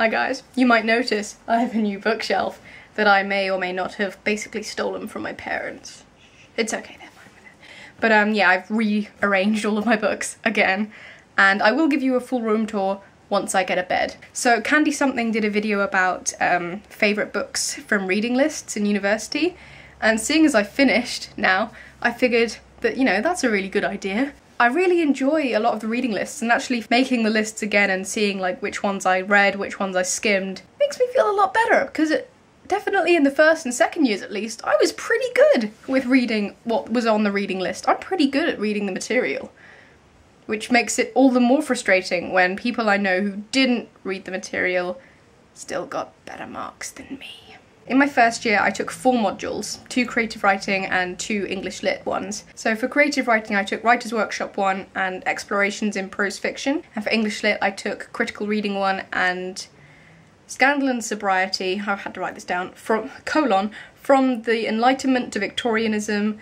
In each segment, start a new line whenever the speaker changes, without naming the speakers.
Hi guys. You might notice I have a new bookshelf that I may or may not have basically stolen from my parents. It's okay, they're fine with it. But yeah, I've rearranged all of my books again, and I will give you a full room tour once I get a bed. So Candy Something did a video about favourite books from reading lists in university, and seeing as I've finished now, I figured that, you know, that's a really good idea. I really enjoy a lot of the reading lists, and actually making the lists again and seeing like which ones I read, which ones I skimmed, makes me feel a lot better, because it definitely in the first and second years at least, I was pretty good with reading what was on the reading list. I'm pretty good at reading the material, which makes it all the more frustrating when people I know who didn't read the material still got better marks than me. In my first year, I took 4 modules, 2 creative writing and 2 English lit ones. So for creative writing, I took Writer's Workshop 1 and Explorations in Prose Fiction. And for English lit, I took Critical Reading 1 and Scandal and Sobriety, I had to write this down, from the Enlightenment to Victorianism,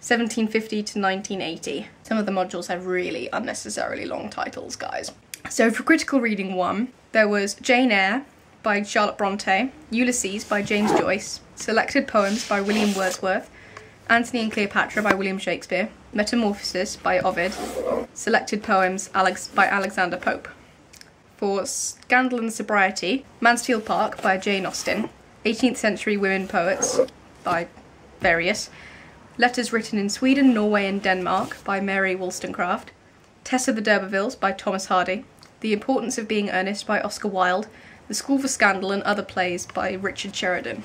1750 to 1980. Some of the modules have really unnecessarily long titles, guys. So for Critical Reading 1, there was Jane Eyre by Charlotte Bronte, Ulysses by James Joyce, Selected Poems by William Wordsworth, Antony and Cleopatra by William Shakespeare, Metamorphosis by Ovid, Selected Poems by Alexander Pope. For Scandal and Sobriety, Mansfield Park by Jane Austen, 18th Century Women Poets by various, Letters Written in Sweden, Norway and Denmark by Mary Wollstonecraft, Tess of the D'Urbervilles by Thomas Hardy, The Importance of Being Earnest by Oscar Wilde, The School for Scandal and Other Plays by Richard Sheridan.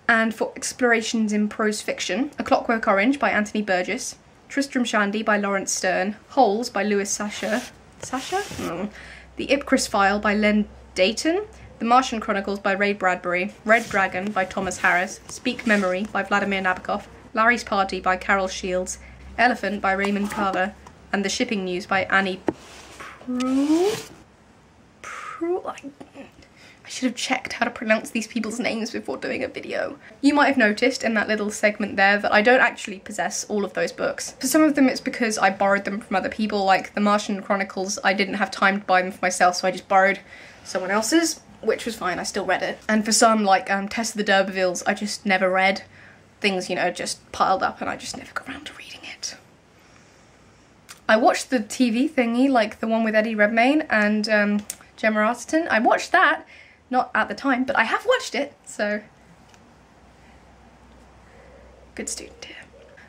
And for Explorations in Prose Fiction, A Clockwork Orange by Anthony Burgess, Tristram Shandy by Lawrence Stern, Holes by Lewis Sasha? The Ipcris File by Len Dayton, The Martian Chronicles by Ray Bradbury, Red Dragon by Thomas Harris, Speak Memory by Vladimir Nabokov, Larry's Party by Carol Shields, Elephant by Raymond Carver, and The Shipping News by Annie I should have checked how to pronounce these people's names before doing a video. You might have noticed in that little segment there that I don't actually possess all of those books. For some of them it's because I borrowed them from other people, like The Martian Chronicles. I didn't have time to buy them for myself, so I just borrowed someone else's, which was fine, I still read it. And for some, like Tess of the D'Urbervilles, I just never read. Things, you know, just piled up and I just never got around to reading it. I watched the TV thingy, like the one with Eddie Redmayne and Gemma Arterton. I watched that, not at the time, but I have watched it, so good student here.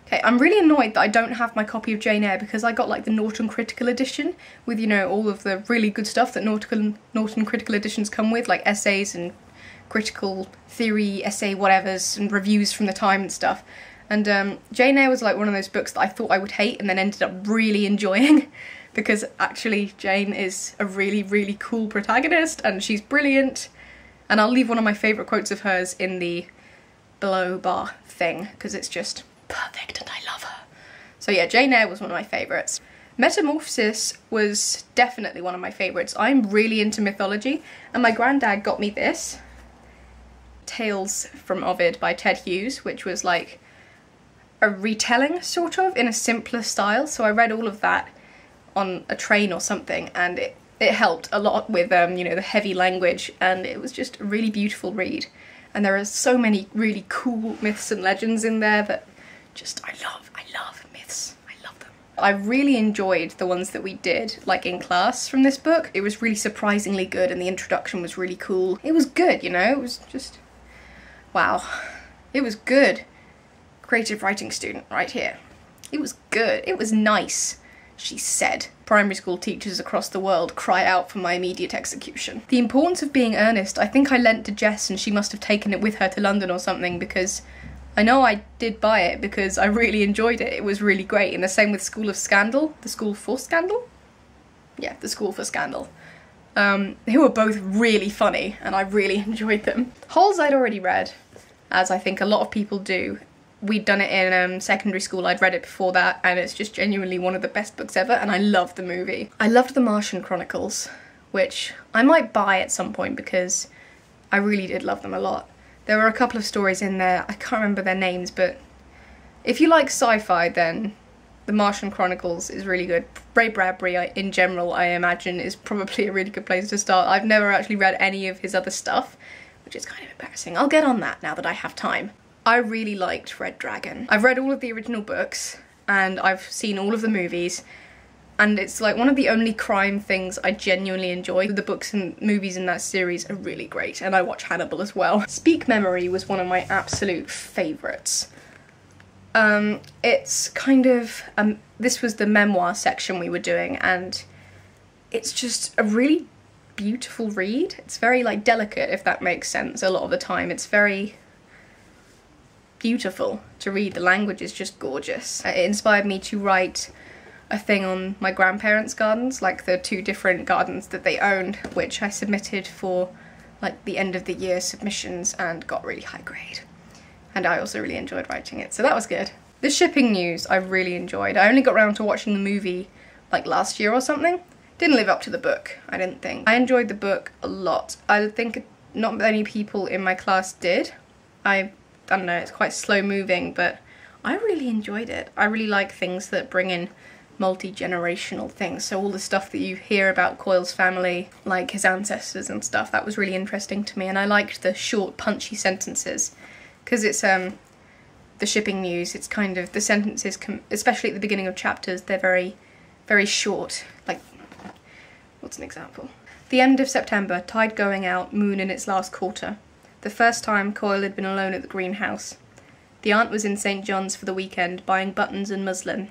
Okay, I'm really annoyed that I don't have my copy of Jane Eyre because I got like the Norton Critical Edition with, you know, all of the really good stuff that Norton Critical Editions come with, like essays and critical theory, essay whatevers, and reviews from the time and stuff. And Jane Eyre was like one of those books that I thought I would hate and then ended up really enjoying because actually Jane is a really, really cool protagonist and she's brilliant. And I'll leave one of my favourite quotes of hers in the below bar thing because it's just perfect and I love her. So yeah, Jane Eyre was one of my favourites. Metamorphosis was definitely one of my favourites. I'm really into mythology and my granddad got me this, Tales from Ovid by Ted Hughes, which was like a retelling sort of in a simpler style. So I read all of that on a train or something and it helped a lot with you know, the heavy language, and it was just a really beautiful read. And there are so many really cool myths and legends in there that just I love myths. I love them. I really enjoyed the ones that we did like in class from this book. It was really surprisingly good and the introduction was really cool. It was good, you know, it was just wow. It was good. Creative writing student right here. It was good. It was nice, she said. Primary school teachers across the world cry out for my immediate execution. The Importance of Being Earnest, I think I lent to Jess and she must have taken it with her to London or something, because I know I did buy it because I really enjoyed it. It was really great. And the same with School of Scandal. The School for Scandal? Yeah, The School for Scandal. They were both really funny and I really enjoyed them. Holes I'd already read, as I think a lot of people do. We'd done it in secondary school, I'd read it before that, and it's just genuinely one of the best books ever, and I loved the movie. I loved The Martian Chronicles, which I might buy at some point because I really did love them a lot. There were a couple of stories in there, I can't remember their names, but if you like sci-fi then The Martian Chronicles is really good. Ray Bradbury, in general, I imagine, is probably a really good place to start. I've never actually read any of his other stuff, which is kind of embarrassing. I'll get on that now that I have time. I really liked Red Dragon. I've read all of the original books, and I've seen all of the movies, and it's like one of the only crime things I genuinely enjoy. The books and movies in that series are really great, and I watch Hannibal as well. Speak Memory was one of my absolute favourites. It's kind of, this was the memoir section we were doing, and it's just a really beautiful read. It's very like delicate, if that makes sense. A lot of the time it's very beautiful to read. The language is just gorgeous. It inspired me to write a thing on my grandparents' gardens, like the 2 different gardens that they owned, which I submitted for like the end of the year submissions and got really high grade. And I also really enjoyed writing it, so that was good. The shipping news I really enjoyed. I only got around to watching the movie like last year or something. Didn't live up to the book, I didn't think. I enjoyed the book a lot. I think not many people in my class did. I don't know, it's quite slow moving, but I really enjoyed it. I really like things that bring in multi-generational things, so all the stuff that you hear about Coyle's family, like his ancestors and stuff, that was really interesting to me, and I liked the short punchy sentences, because it's the shipping news, it's kind of, the sentences, especially at the beginning of chapters, they're very, very short. Like, what's an example? The end of September, tide going out, moon in its last quarter. The first time Coyle had been alone at the greenhouse. The aunt was in St. John's for the weekend, buying buttons and muslin.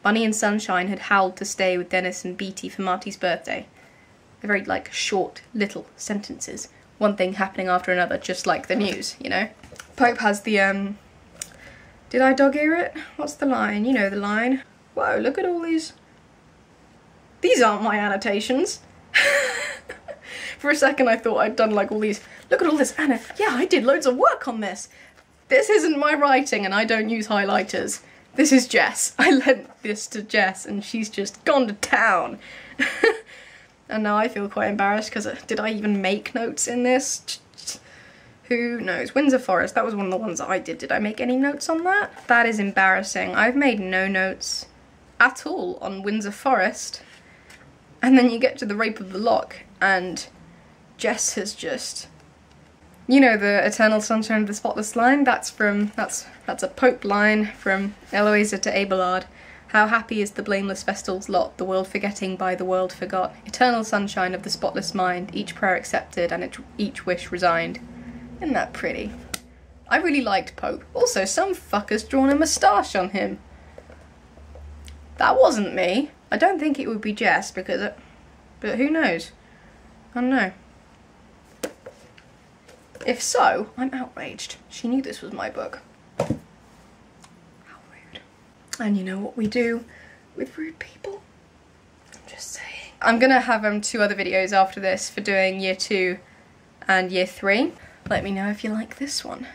Bunny and Sunshine had howled to stay with Dennis and Beatty for Marty's birthday. They're very, like, short, little sentences. One thing happening after another, just like the news, you know? Pope has the, did I dog-ear it? What's the line? You know the line. Whoa, look at all these. These aren't my annotations. For a second I thought I'd done like all these, look at all this Anna. Yeah, I did loads of work on this. This isn't my writing and I don't use highlighters. This is Jess. I lent this to Jess and she's just gone to town. And now I feel quite embarrassed because did I even make notes in this? Who knows? Windsor Forest, that was one of the ones that I did. Did I make any notes on that? That is embarrassing. I've made no notes at all on Windsor Forest. And then you get to the Rape of the Lock and Jess has just, you know, the Eternal Sunshine of the Spotless line, that's a Pope line from Eloisa to Abelard. How happy is the blameless Vestal's lot, the world forgetting by the world forgot. Eternal sunshine of the spotless mind, each prayer accepted and each wish resigned. Isn't that pretty? I really liked Pope. Also, some fucker's drawn a moustache on him. That wasn't me. I don't think it would be Jess because but who knows? I don't know. If so, I'm outraged. She knew this was my book. How rude. And you know what we do with rude people? I'm just saying. I'm gonna have 2 other videos after this for doing year 2 and year 3. Let me know if you like this one.